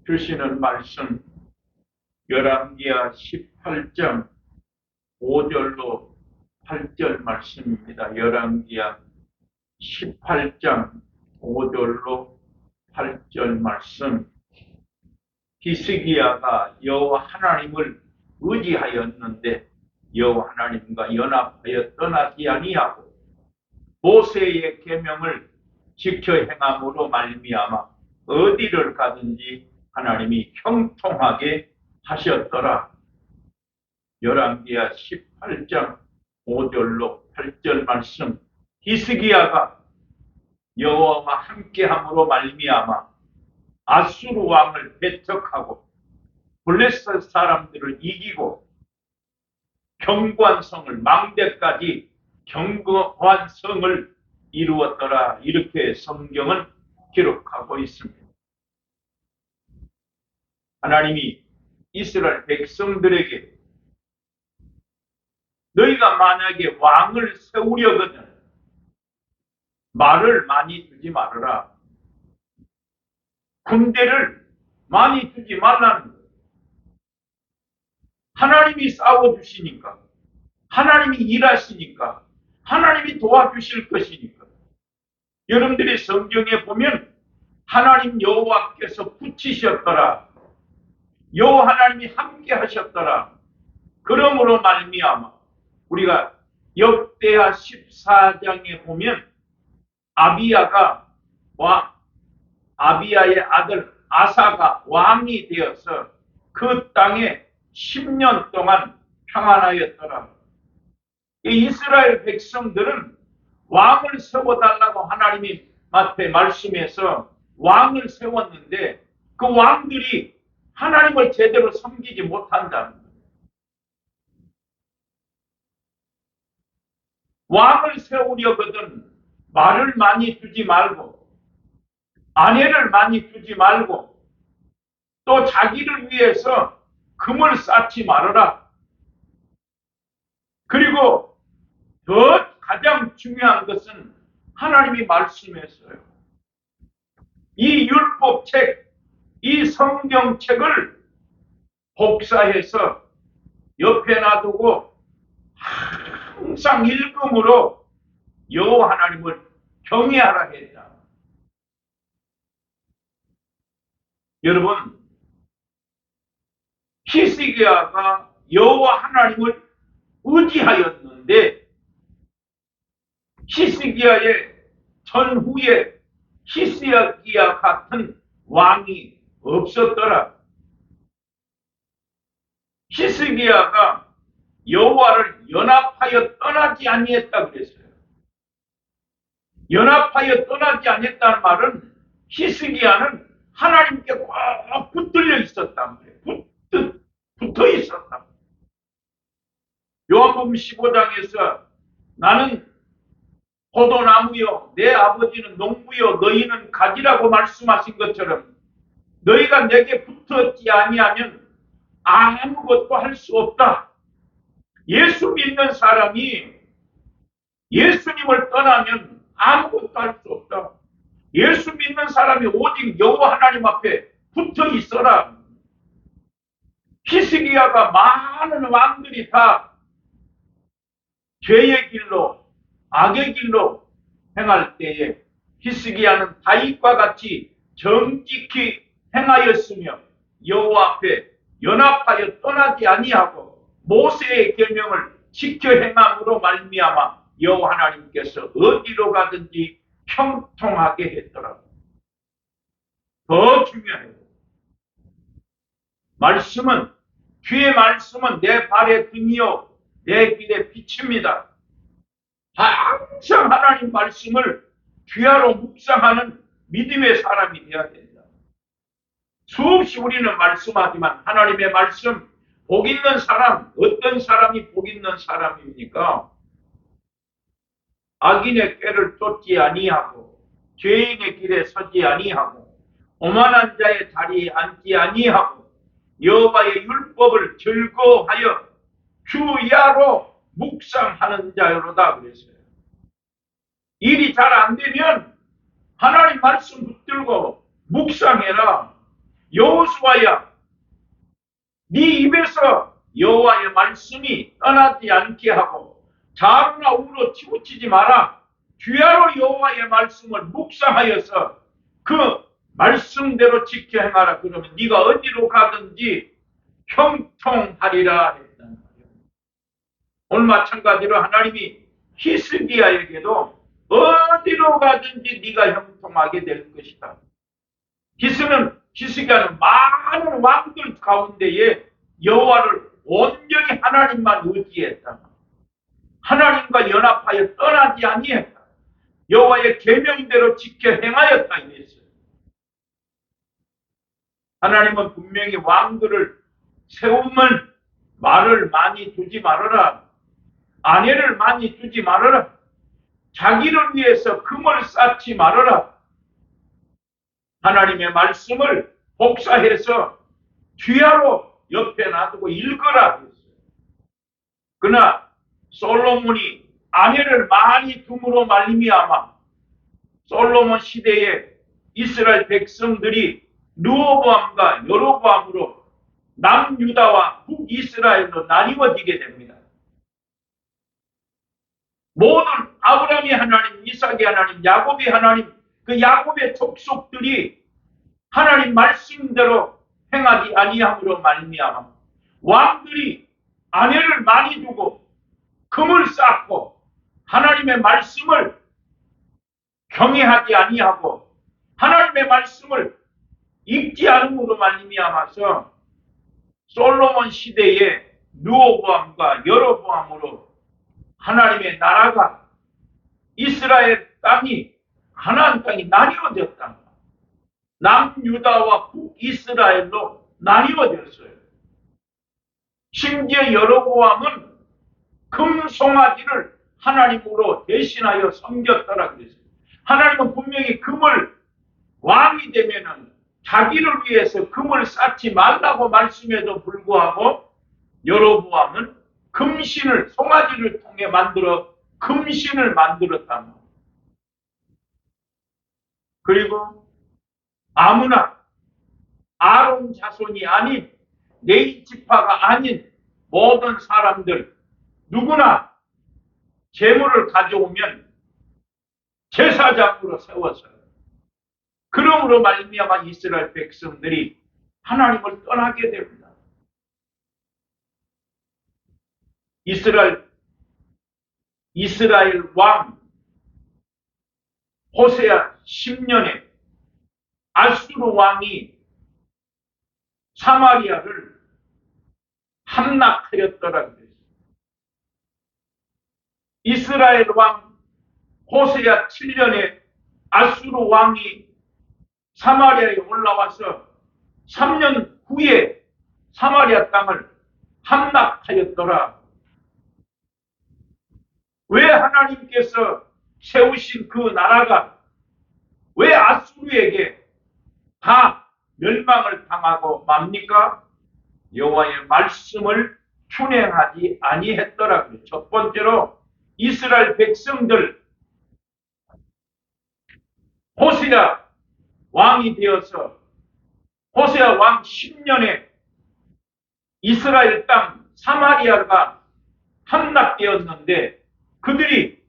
주시는 말씀 열왕기하 18장 5절로 8절 말씀입니다. 열왕기하 18장 5절로 8절 말씀. 히스기야가 여호와 하나님을 의지하였는데 여호와 하나님과 연합하여 떠나지 아니하고 모세의 계명을 지켜 행함으로 말미암아 어디를 가든지 하나님이 형통하게 하셨더라. 열왕기하 18장 5절로 8절 말씀. 히스기야가 여호와와 함께함으로 말미암아 아수르 왕을 배척하고 블레셋 사람들을 이기고 견고한 성을 망대까지 견고한 성을 이루었더라. 이렇게 성경은 기록하고 있습니다. 하나님이 이스라엘 백성들에게 너희가 만약에 왕을 세우려거든 말을 많이 두지 말아라. 군대를 많이 두지 말라는 거예요. 하나님이 싸워주시니까, 하나님이 일하시니까, 하나님이 도와주실 것이니까. 여러분들이 성경에 보면 하나님 여호와께서 붙이셨더라. 여호와 하나님이 함께 하셨더라. 그러므로 말미암아 우리가 역대하 14장에 보면 아비야의 아들 아사가 왕이 되어서 그 땅에 10년 동안 평안하였더라. 이스라엘 백성들은 왕을 세워달라고 하나님이 앞에 말씀해서 왕을 세웠는데 그 왕들이 하나님을 제대로 섬기지 못한다는 거예요. 왕을 세우려거든 말을 많이 주지 말고 아내를 많이 주지 말고 또 자기를 위해서 금을 쌓지 말아라. 그리고 더 가장 중요한 것은 하나님이 말씀했어요. 이 율법책, 이 성경책을 복사해서 옆에 놔두고 항상 읽음으로 여호와 하나님을 경외하라 했다. 여러분, 히스기야가 여호와 하나님을 의지하였는데 히스기야의 전후에 히스기야 같은 왕이 없었더라. 히스기야가 여호와를 연합하여 떠나지 아니했다 그랬어요. 연합하여 떠나지 아니했다는 말은 히스기야는 하나님께 꽉 붙들려 있었단 말이에요. 붙어 있었다. 요한복음 15장에서 나는 포도나무요 내 아버지는 농부요 너희는 가지라고 말씀하신 것처럼 너희가 내게 붙었지 아니하면 아무것도 할 수 없다. 예수 믿는 사람이 예수님을 떠나면 아무것도 할 수 없다. 예수 믿는 사람이 오직 여호와 하나님 앞에 붙어 있어라. 히스기야가 많은 왕들이 다 죄의 길로 악의 길로 행할 때에 히스기야는 다윗과 같이 정직히 행하였으며 여호와 앞에 연합하여 떠나지 아니하고 모세의 계명을 지켜 행함으로 말미암아 여호와 하나님께서 어디로 가든지 형통하게 했더라고요. 더 중요해요. 말씀은 주의 말씀은 내 발의 등이요 내 길의 빛입니다. 항상 하나님 말씀을 귀하로 묵상하는 믿음의 사람이 되어야 된다. 수없이 우리는 말씀하지만 하나님의 말씀 복 있는 사람, 어떤 사람이 복 있는 사람입니까? 악인의 꾀를 쫓지 아니하고 죄인의 길에 서지 아니하고 오만한 자의 자리에 앉지 아니하고 여호와의 율법을 즐거워하여 주야로 묵상하는 자로다 그랬어요. 일이 잘 안 되면 하나님 말씀 붙들고 묵상해라. 여호수아야, 네 입에서 여호와의 말씀이 떠나지 않게 하고 좌우나 우로 치우치지 마라. 주야로 여호와의 말씀을 묵상하여서 그 말씀대로 지켜 행하라. 그러면 네가 어디로 가든지 형통하리라 했단 말이에요. 오늘 마찬가지로 하나님이 히스기야에게도 어디로 가든지 네가 형통하게 될 것이다. 히스기야는 많은 왕들 가운데에 여호와를 온전히 하나님만 의지했다. 하나님과 연합하여 떠나지 아니했다. 여호와의 계명대로 지켜 행하였다 이랬어요. 하나님은 분명히 왕들을 세우면 말을 많이 두지 말아라. 아내를 많이 두지 말아라. 자기를 위해서 금을 쌓지 말아라. 하나님의 말씀을 복사해서 주야로 옆에 놔두고 읽어라 했어요. 그러나 솔로몬이 아내를 많이 둠으로 말미암아 솔로몬 시대에 이스라엘 백성들이 르호보암과 여로보암으로 남유다와 북이스라엘로 나뉘어지게 됩니다. 모든 아브라함의 하나님, 이삭의 하나님, 야곱의 하나님, 그 야곱의 족속들이 하나님 말씀대로 행하지 아니함으로 말미암아 왕들이 아내를 많이 두고 금을 쌓고 하나님의 말씀을 경외하지 아니하고 하나님의 말씀을 읽지 않음으로 말미암아서 솔로몬 시대에 르호보암과 여로보암으로 하나님의 나라가 이스라엘 땅이 가나안 땅이 나뉘어졌다. 남유다와 북이스라엘로 나뉘어졌어요. 심지어 여로보암은 금송아지를 하나님으로 대신하여 섬겼더라 그랬어요. 하나님은 분명히 금을 왕이 되면은 자기를 위해서 금을 쌓지 말라고 말씀에도 불구하고 여로보암은 금신을 송아지를 통해 만들어 금신을 만들었다. 그리고 아무나 아론 자손이 아닌 레위 지파가 아닌 모든 사람들 누구나 재물을 가져오면 제사장으로 세워서 그러므로 말미암아 이스라엘 백성들이 하나님을 떠나게 됩니다. 이스라엘 왕 호세아 10년에 아수르 왕이 사마리아를 함락하였더라 그랬어요. 이스라엘 왕 호세아 7년에 아수르 왕이 사마리아에 올라와서 3년 후에 사마리아 땅을 함락하였더라. 왜 하나님께서 세우신 그 나라가 왜 아수르에게 다 멸망을 당하고 맙니까? 여호와의 말씀을 준행하지 아니했더라. 첫 번째로 이스라엘 백성들 호세아 왕이 되어서 호세아 왕 10년에 이스라엘 땅 사마리아가 함락되었는데 그들이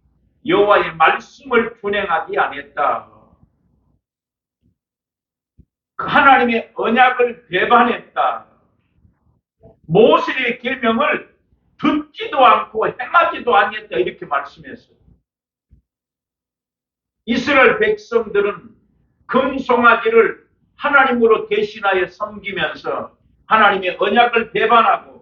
여호와의 말씀을 준행하지 않았다. 하나님의 언약을 배반했다. 모세의 계명을 듣지도 않고 행하지도 않았다. 이렇게 말씀했어요. 이스라엘 백성들은 금송아지를 하나님으로 대신하여 섬기면서 하나님의 언약을 배반하고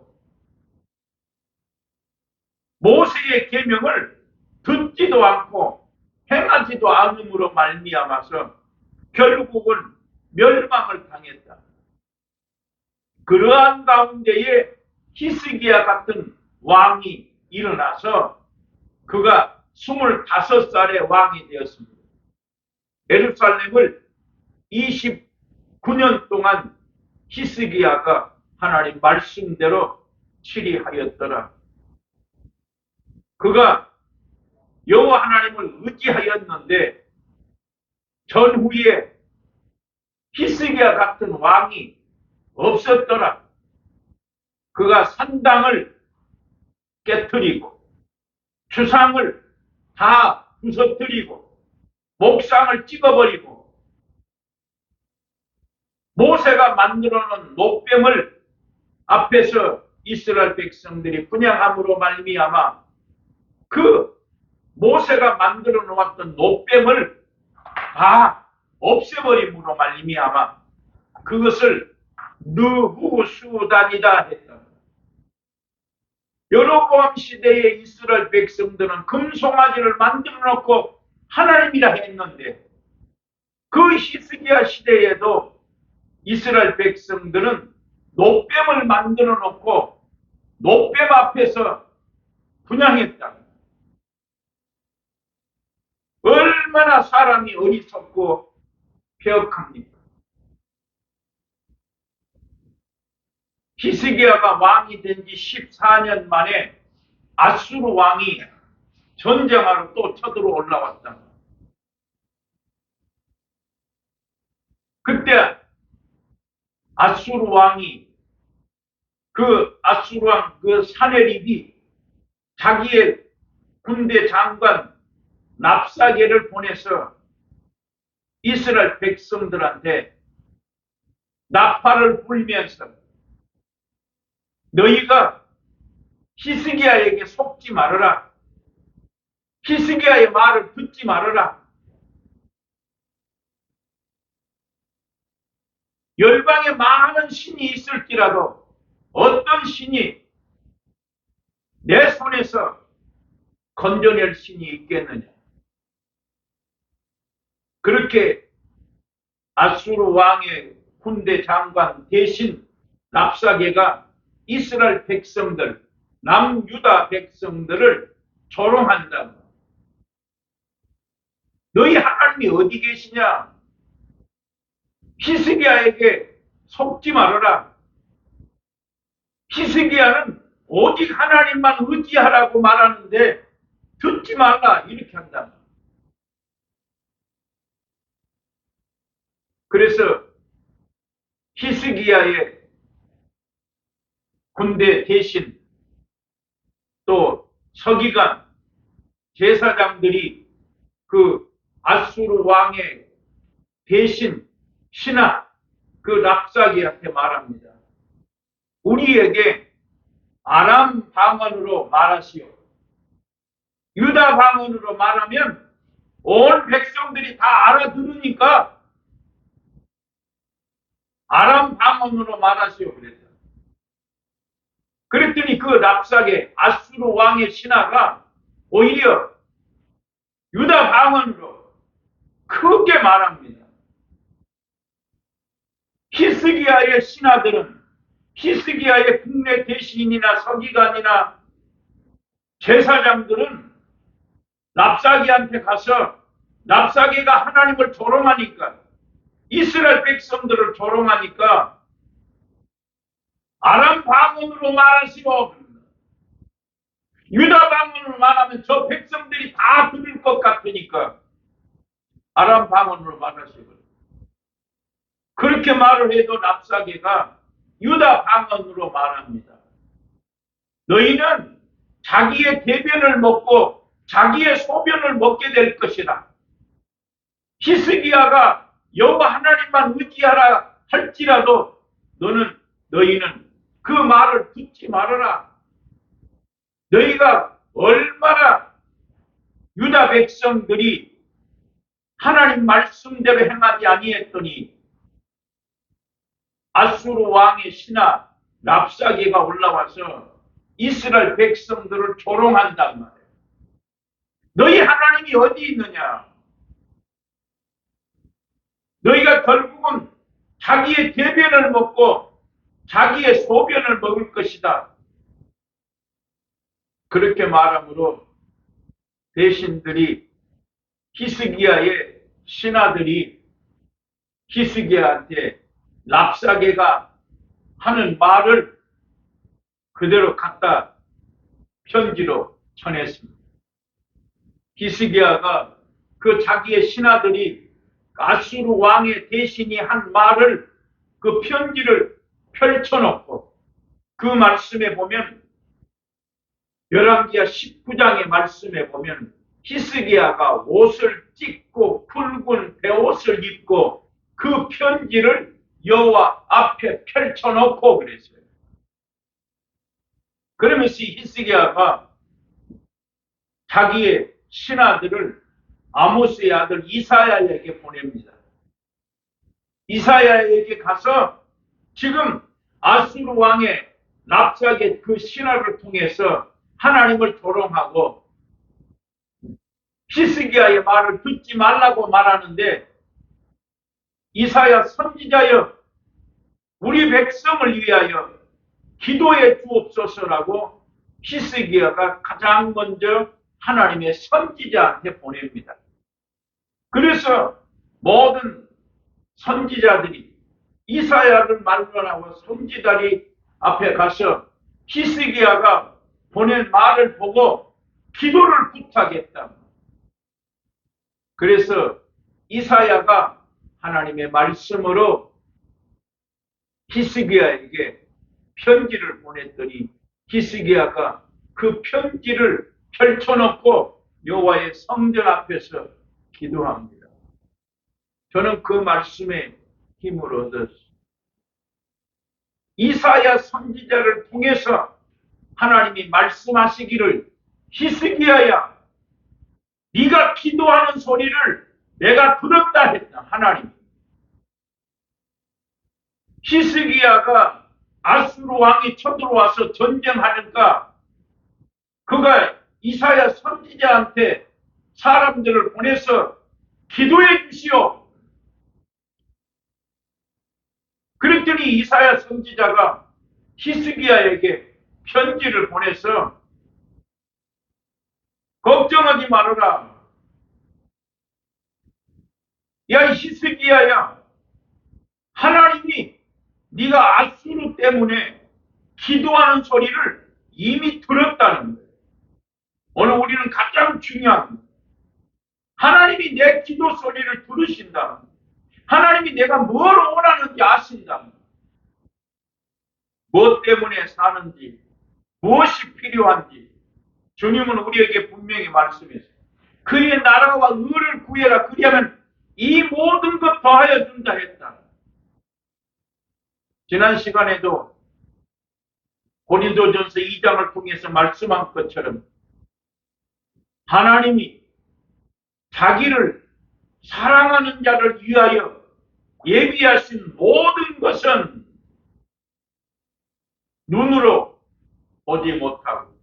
모세의 계명을 듣지도 않고 행하지도 않음으로 말미암아서 결국은 멸망을 당했다. 그러한 가운데에 히스기야 같은 왕이 일어나서 그가 25살의 왕이 되었습니다. 예루살렘을 29년 동안 히스기야가 하나님 말씀대로 치리하였더라. 그가 여호와 하나님을 의지하였는데 전후에 히스기야 같은 왕이 없었더라. 그가 산당을 깨뜨리고 주상을 다 부서뜨리고 목상을 찍어버리고 모세가 만들어 놓은 노뱀을 앞에서 이스라엘 백성들이 분향함으로 말미암아 그 모세가 만들어 놓았던 노뱀을 다 없애버림으로 말미암아 그것을 느후수단이다 했다. 여로보암 시대의 이스라엘 백성들은 금송아지를 만들어 놓고 하나님이라 했는데 그 히스기야 시대에도 이스라엘 백성들은 노뱀을 만들어 놓고 노뱀 앞에서 분향했다. 얼마나 사람이 어리석고 폐역합니까? 히스기야가 왕이 된 지 14년 만에 아수르 왕이 전쟁하러 또 쳐들어 올라왔다. 그때 아수르 왕이 그 아수르 왕 그 사네립이 자기의 군대 장관 납사게를 보내서 이스라엘 백성들한테 나팔을 불면서 너희가 히스기야에게 속지 말아라. 히스기야의 말을 듣지 말아라. 열방에 많은 신이 있을지라도 어떤 신이 내 손에서 건져낼 신이 있겠느냐. 그렇게 아수르 왕의 군대 장관 대신 랍사게가 이스라엘 백성들, 남유다 백성들을 조롱한다. 너희 하나님이 어디 계시냐? 히스기야에게 속지 말아라. 히스기야는 오직 하나님만 의지하라고 말하는데 듣지 말라 이렇게 한다. 그래서 히스기야의 군대 대신 또 서기관 제사장들이 그 아수르 왕의 대신 신하 그 랍사기한테 말합니다. 우리에게 아람 방언으로 말하시오. 유다 방언으로 말하면 온 백성들이 다 알아들으니까 아람 방언으로 말하시오 그랬다. 그랬더니 그 랍사게 아수르 왕의 신하가 오히려 유다 방언으로 크게 말합니다. 히스기야의 신하들은 히스기야의 국내 대신이나 서기관이나 제사장들은 랍사게한테 가서 랍사게가 하나님을 조롱하니까 이스라엘 백성들을 조롱하니까 아람 방언으로 말하시오. 유다 방언으로 말하면 저 백성들이 다 들을 것 같으니까 아람 방언으로 말하시오. 그렇게 말을 해도 랍사게가 유다 방언으로 말합니다. 너희는 자기의 대변을 먹고 자기의 소변을 먹게 될 것이다. 히스기야가 여호와 하나님만 의지하라 할지라도 너희는 그 말을 듣지 말아라. 너희가 얼마나 유다 백성들이 하나님 말씀대로 행하지 아니했더니 아수르 왕의 신하 랍사게가 올라와서 이스라엘 백성들을 조롱한단 말이에요. 너희 하나님이 어디 있느냐? 너희가 결국은 자기의 대변을 먹고 자기의 소변을 먹을 것이다. 그렇게 말하므로 대신들이 히스기야의 신하들이 히스기야한테 랍사게가 하는 말을 그대로 갖다 편지로 전했습니다. 히스기야가 그 자기의 신하들이 아수르 왕의 대신이 한 말을, 그 편지를 펼쳐놓고 그 말씀에 보면, 열왕기하 19장의 말씀에 보면 히스기야가 옷을 찢고 굵은 베옷을 입고 그 편지를 여호와 앞에 펼쳐놓고 그랬어요. 그러면서 히스기야가 자기의 신하들을 아모스의 아들 이사야에게 보냅니다. 이사야에게 가서 지금 아수르 왕의 랍사게 그 신하를 통해서 하나님을 조롱하고 히스기야의 말을 듣지 말라고 말하는데, 이사야 선지자여, 우리 백성을 위하여 기도해 주옵소서라고 히스기야가 가장 먼저 하나님의 선지자한테 보냅니다. 그래서 모든 선지자들이 이사야를 말론하고 선지자들이 앞에 가서 히스기야가 보낸 말을 보고 기도를 부탁했다. 그래서 이사야가 하나님의 말씀으로 히스기야에게 편지를 보냈더니 히스기야가 그 편지를 펼쳐놓고 여호와의 성전 앞에서 기도합니다. 저는 그 말씀에 힘을 얻었습니다. 이사야 선지자를 통해서 하나님이 말씀하시기를, 히스기야야, 네가 기도하는 소리를 내가 들었다 했다. 하나님. 히스기야가 아수르 왕이 쳐들어와서 전쟁하니까 그가 이사야 선지자한테 사람들을 보내서 기도해 주시오. 그랬더니 이사야 선지자가 히스기야에게 편지를 보내서 걱정하지 말아라. 야, 히스기야야, 하나님이 네가 아수르 때문에 기도하는 소리를 이미 들었다는 거예요. 오늘 우리는 가장 중요한, 하나님이 내 기도 소리를 들으신다. 하나님이 내가 뭘 원하는지 아신다. 무엇 때문에 사는지, 무엇이 필요한지 주님은 우리에게 분명히 말씀했어요. 그의 나라와 의를 구해라. 그리하면 이 모든 것 더하여 준다 했다. 지난 시간에도 고린도전서 2장을 통해서 말씀한 것처럼 하나님이 자기를 사랑하는 자를 위하여 예비하신 모든 것은 눈으로 보지 못하고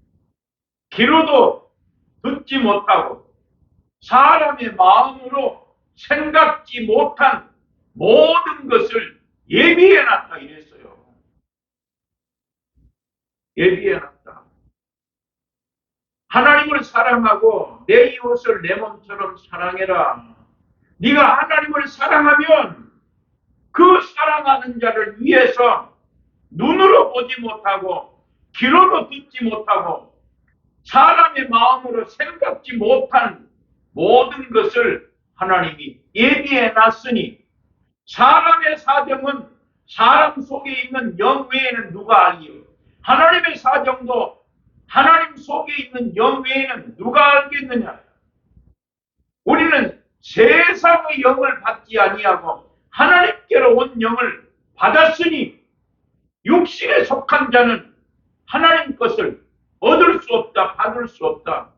귀로도 듣지 못하고 사람의 마음으로 생각지 못한 모든 것을 예비해놨다 이랬어요. 예비해놨다. 하나님을 사랑하고 내 이웃을 내 몸처럼 사랑해라. 네가 하나님을 사랑하면 그 사랑하는 자를 위해서 눈으로 보지 못하고 귀로도 듣지 못하고 사람의 마음으로 생각지 못한 모든 것을 하나님이 예비해 놨으니 사람의 사정은 사람 속에 있는 영 외에는 누가 알리요? 하나님의 사정도 하나님 속에 있는 영 외에는 누가 알겠느냐? 우리는 세상의 영을 받지 아니하고 하나님께로 온 영을 받았으니 육신에 속한 자는 하나님 것을 얻을 수 없다, 받을 수 없다.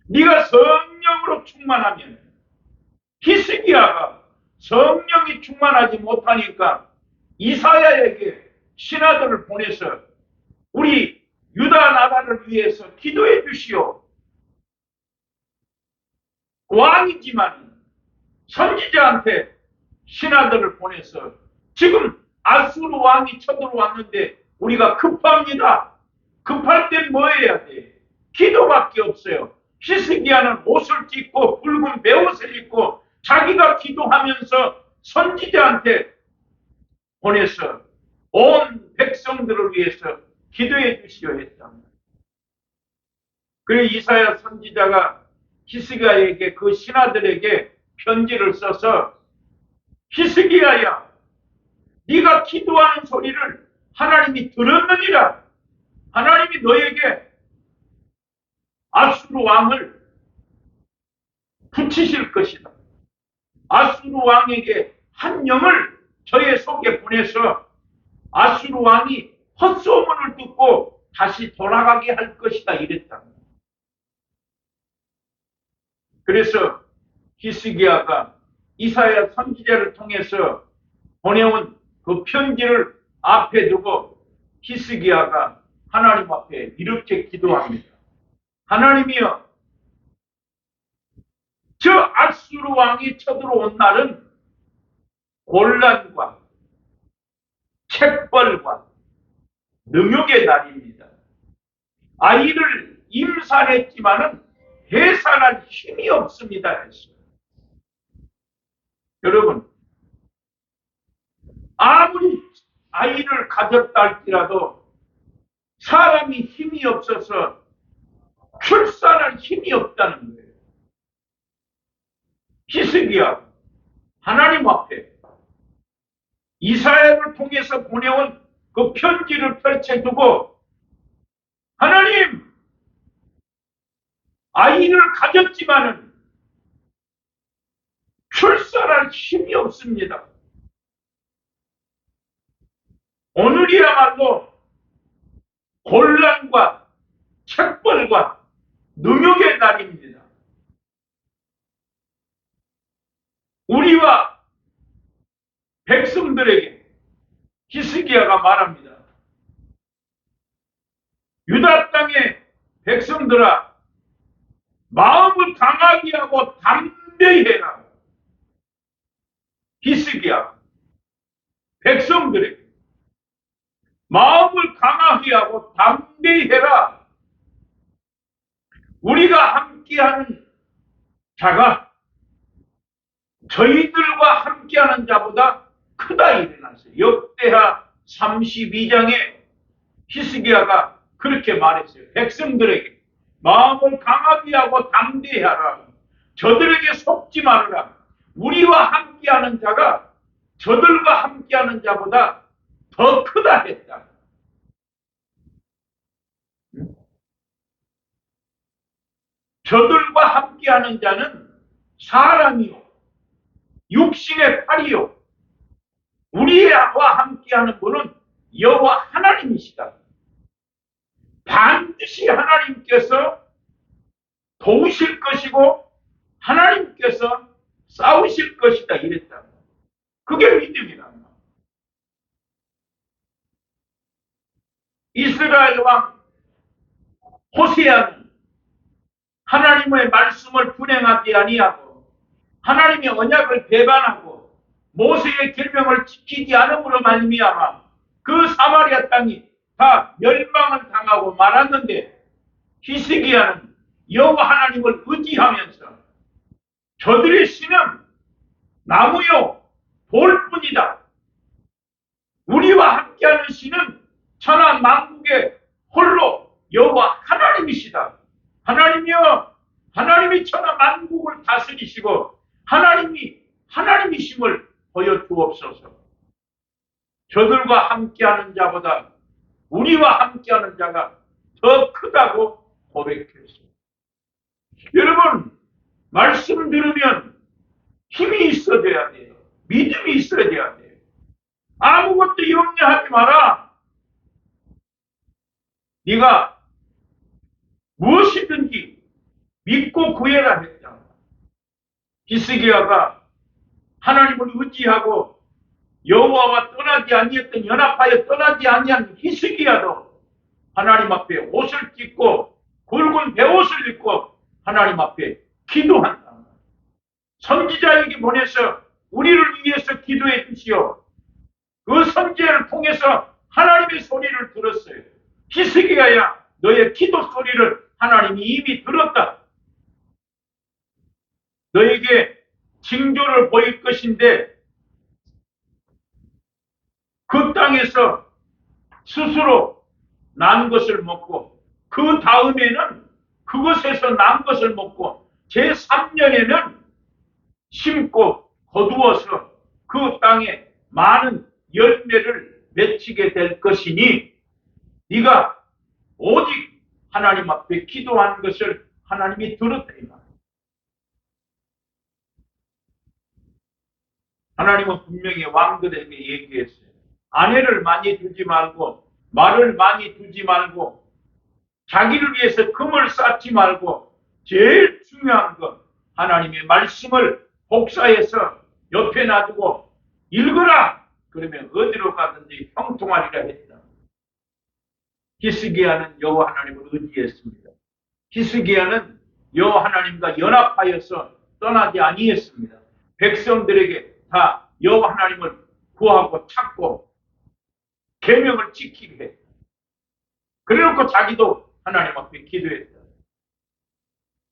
네가 성령으로 충만하면, 히스기야가 성령이 충만하지 못하니까 이사야에게 신하들을 보내서 우리 유다 나라를 위해서 기도해 주시오. 왕이지만 선지자한테 신하들을 보내서 지금 아수르 왕이 쳐들어왔는데 우리가 급합니다. 급할 땐 뭐 해야 돼? 기도밖에 없어요. 히스기야는 옷을 찢고 붉은 베옷을 입고 자기가 기도하면서 선지자한테 보내서 온 백성들을 위해서 기도해 주시오 했답니다. 그래 이사야 선지자가 히스기야에게 그 신하들에게 편지를 써서 히스기야야, 네가 기도하는 소리를 하나님이 들었느니라. 하나님이 너에게 아수르 왕을 붙이실 것이다. 아수르 왕에게 한 영을 저의 속에 보내서 아수르 왕이 헛소문을 듣고 다시 돌아가게 할 것이다 이랬다. 그래서 히스기야가 이사야 선지자를 통해서 보내온 그 편지를 앞에 두고 히스기야가 하나님 앞에 이렇게 기도합니다. 하나님이여, 저 아수르 왕이 쳐들어온 날은 곤란과 책벌과 능욕의 날입니다. 아이를 임산했지만은 해산할 힘이 없습니다 했어요. 여러분, 아무리 아이를 가졌다 할지라도 사람이 힘이 없어서 출산할 힘이 없다는 거예요. 히스기야, 하나님 앞에 이사야를 통해서 보내온 그 편지를 펼쳐두고, 하나님, 아이를 가졌지만은 출산할 힘이 없습니다. 오늘이야말로 곤란과 책벌과 능욕의 날입니다. 우리와 백성들에게 히스기야가 말합니다. 유다 땅의 백성들아, 마음을 강하게 하고 담대히 해라. 히스기야, 백성들에게 마음을 강하게 하고 담대히 해라. 우리가 함께하는 자가 저희들과 함께하는 자보다 크다 일어났어요. 역대하 32장에 히스기야가 그렇게 말했어요. 백성들에게 마음을 강하게 하고 담대히 하라. 저들에게 속지 말아라. 우리와 함께하는 자가 저들과 함께하는 자보다 더 크다 했다. 저들과 함께하는 자는 사람이요, 육신의 팔이요, 우리와 함께하는 분은 여호와 하나님이시다. 반드시 하나님께서 도우실 것이고 하나님께서 싸우실 것이다 이랬다. 그게 믿음이다. 이스라엘 왕 호세아는 하나님의 말씀을 분행하지 아니하고 하나님의 언약을 배반하고 모세의 계명을 지키지 않음으로 말미암아 그 사마리아 땅이 다 멸망을 당하고 말았는데, 히스기야는 여호와 하나님을 의지하면서 저들의 신은 나무요 돌뿐이다. 우리와 함께하는 신은 천하 만국의 홀로 여호와 하나님이시다. 하나님이여, 하나님이 천하 만국을 다스리시고 하나님이 하나님이심을 보여주옵소서. 저들과 함께하는 자보다 우리와 함께하는 자가 더 크다고 고백했습니다. 여러분, 말씀 들으면 힘이 있어야 돼요. 믿음이 있어야 돼요. 아무것도 염려하지 마라. 네가 무엇이든지 믿고 구해라 했다. 히스기야가 하나님을 의지하고 여호와와 떠나지 아니했던, 연합하여 떠나지 아니한 히스기야도 하나님 앞에 옷을 찢고 굵은 베옷을 입고 하나님 앞에 기도한다. 선지자에게 보내서 우리를 위해서 기도해 주시오. 그 선지자를 통해서 하나님의 소리를 들었어요. 히스기야야, 너의 기도 소리를 하나님이 이미 들었다. 너에게 징조를 보일 것인데 그 땅에서 스스로 난 것을 먹고 그 다음에는 그것에서 난 것을 먹고 제3년에는 심고 거두어서 그 땅에 많은 열매를 맺히게 될 것이니 네가 오직 하나님 앞에 기도한 것을 하나님이 들었다 이 말. 하나님은 분명히 왕들에게 얘기했어요. 아내를 많이 두지 말고 말을 많이 두지 말고 자기를 위해서 금을 쌓지 말고 제일 중요한 건 하나님의 말씀을 복사해서 옆에 놔두고 읽어라. 그러면 어디로 가든지 형통하리라 했다. 히스기야는 여호와 하나님을 의지했습니다. 히스기야는 여호와 하나님과 연합하여서 떠나지 아니했습니다. 백성들에게 다 여호와 하나님을 구하고 찾고 계명을 지키게 했다. 그래놓고 자기도 하나님 앞에 기도했다.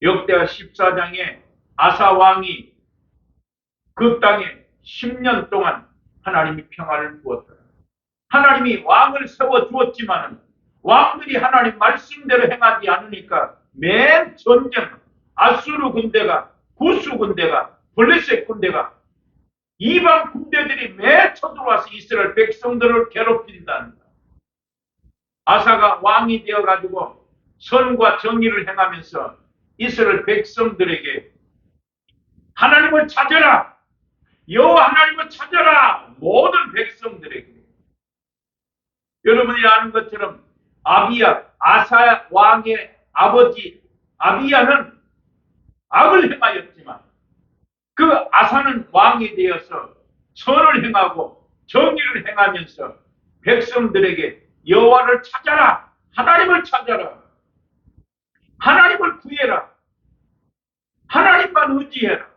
역대하 14장에 아사 왕이 그 땅에 10년 동안 하나님이 평화를 주었다. 하나님이 왕을 세워주었지만 왕들이 하나님 말씀대로 행하지 않으니까 맨 전쟁 아수르 군대가 구스 군대가 블레셋 군대가 이방 군대들이 매 쳐들어와서 이스라엘 백성들을 괴롭힌다는 거야. 아사가 왕이 되어가지고 선과 정의를 행하면서 이스라엘 백성들에게 하나님을 찾아라. 여호와 하나님을 찾아라. 모든 백성들에게. 여러분이 아는 것처럼 아비야, 아사 왕의 아버지 아비야는 악을 행하였지만 그 아사는 왕이 되어서 선을 행하고 정의를 행하면서 백성들에게 여호와를 찾아라. 하나님을 찾아라. 하나님을 구해라. 하나님만 의지해라.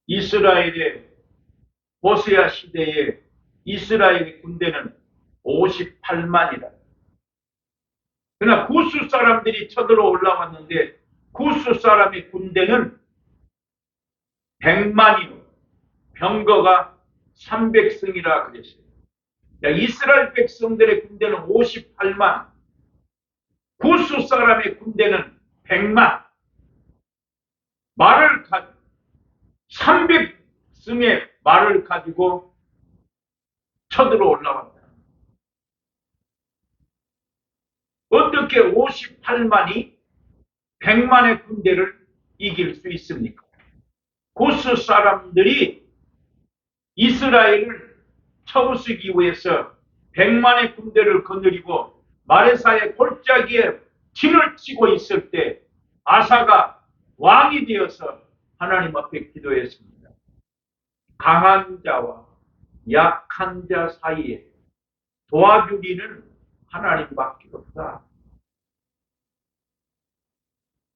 이스라엘의 호세아 시대에 이스라엘의 군대는 58만이라. 그러나 구스 사람들이 쳐들어 올라왔는데 구스 사람의 군대는 100만이요. 병거가 300승이라 그랬어요. 이스라엘 백성들의 군대는 58만. 구스 사람의 군대는 100만. 말을 300승의 말을 가지고 쳐들어 올라왔다. 어떻게 58만이 100만의 군대를 이길 수 있습니까? 구스 사람들이 이스라엘을 쳐부수기 위해서 100만의 군대를 거느리고 마레사의 골짜기에 진을 치고 있을 때 아사가 왕이 되어서 하나님 앞에 기도했습니다. 강한 자와 약한 자 사이에 도와주기는 하나님밖에 없다.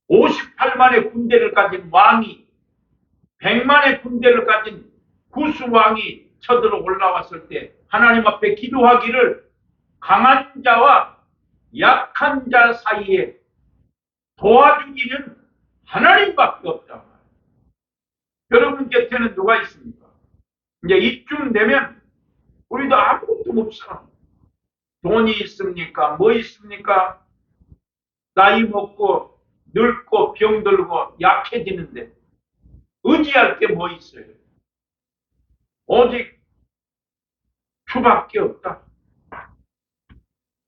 58만의 군대를 가진 왕이 100만의 군대를 가진 구스 왕이 쳐들어 올라왔을 때 하나님 앞에 기도하기를 강한 자와 약한 자 사이에 도와주기는 하나님밖에 없다. 여러분 곁에는 누가 있습니까? 이제 이쯤 되면 우리도 아무것도 없어. 돈이 있습니까? 뭐 있습니까? 나이 먹고 늙고 병들고 약해지는데 의지할 게 뭐 있어요? 오직 주밖에 없다.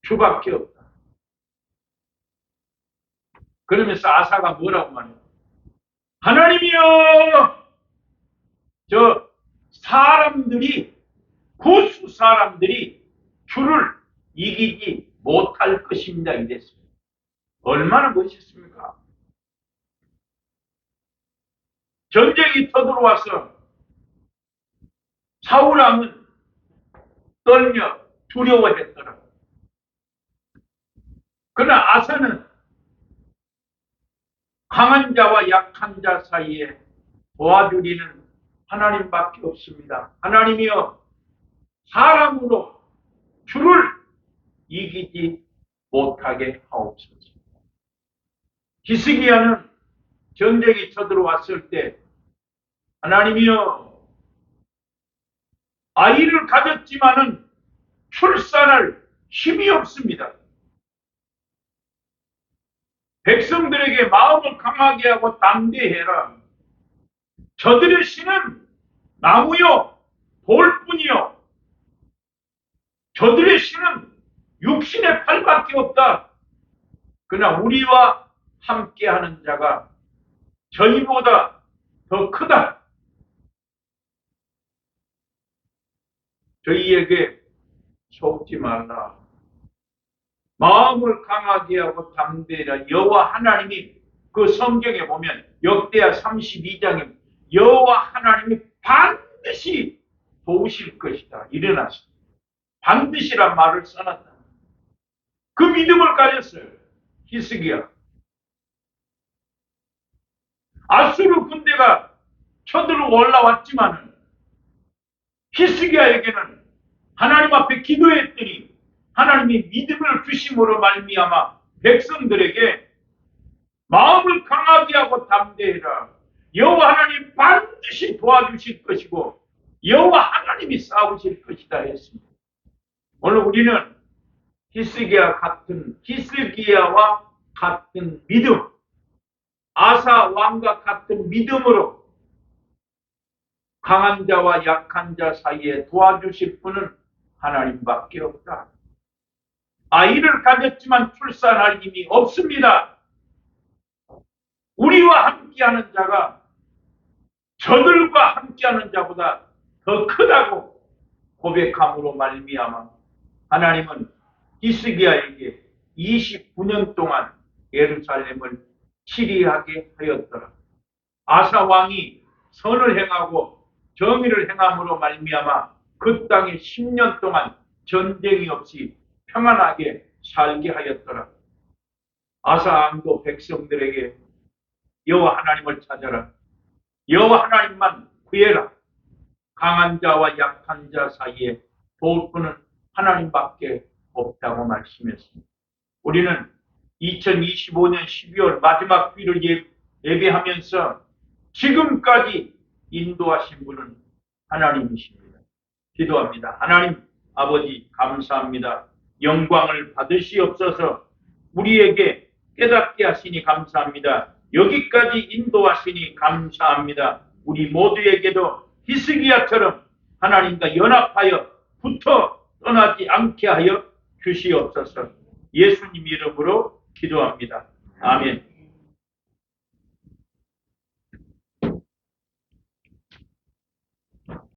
주밖에 없다. 그러면서 아사가 뭐라고 말해요? 하나님이여, 저 사람들이 구스 사람들이 주를 이기지 못할 것입니다. 이랬어요. 얼마나 멋있습니까? 전쟁이 터들어와서 사울왕은 떨며 두려워했더라. 그러나 아사는 강한 자와 약한 자 사이에 도와주리는 하나님밖에 없습니다. 하나님이여, 사람으로 주를 이기지 못하게 하옵소서. 히스기야는 전쟁이 쳐들어왔을 때 하나님이여, 아이를 가졌지만은 출산할 힘이 없습니다. 백성들에게 마음을 강하게 하고 담대해라. 저들의 신은 나무요 돌뿐이요. 저들의 신은 육신의 팔밖에 없다. 그러나 우리와 함께하는 자가 저희보다 더 크다. 저희에게 속지 말라. 마음을 강하게 하고 담대하라. 여호와 하나님이 그 성경에 보면 역대하 32장에 여호와 하나님이 반드시 도우실 것이다. 일어나서 반드시란 말을 써놨다. 그 믿음을 가졌어요. 히스기야. 아수르 군대가 쳐들어 올라왔지만 히스기야에게는 하나님 앞에 기도했더니 하나님이 믿음을 주심으로 말미암아 백성들에게 마음을 강하게 하고 담대해라. 여호와 하나님 반드시 도와주실 것이고 여호와 하나님이 싸우실 것이다 했습니다. 오늘 우리는 히스기야와 같은 믿음, 아사 왕과 같은 믿음으로 강한 자와 약한 자 사이에 도와주실 분은 하나님밖에 없다. 아이를 가졌지만 출산할 힘이 없습니다. 우리와 함께하는 자가 저들과 함께하는 자보다 더 크다고 고백함으로 말미암아 하나님은 히스기야에게 29년 동안 예루살렘을 치리하게 하였더라. 아사 왕이 선을 행하고 정의를 행함으로 말미암아 그 땅에 10년 동안 전쟁이 없이 평안하게 살게 하였더라. 아사 왕도 백성들에게 여호와 하나님을 찾아라. 여호와 하나님만 구해라. 강한 자와 약한 자 사이에 도울 분은 하나님밖에 없다고 말씀했습니다. 우리는 2025년 12월 마지막 주일을 예배하면서 지금까지 인도하신 분은 하나님이십니다. 기도합니다. 하나님 아버지 감사합니다. 영광을 받으시옵소서. 우리에게 깨닫게 하시니 감사합니다. 여기까지 인도하시니 감사합니다. 우리 모두에게도 히스기야처럼 하나님과 연합하여 붙어 떠나지 않게 하여 주시옵소서. 예수님 이름으로 기도합니다. 아멘.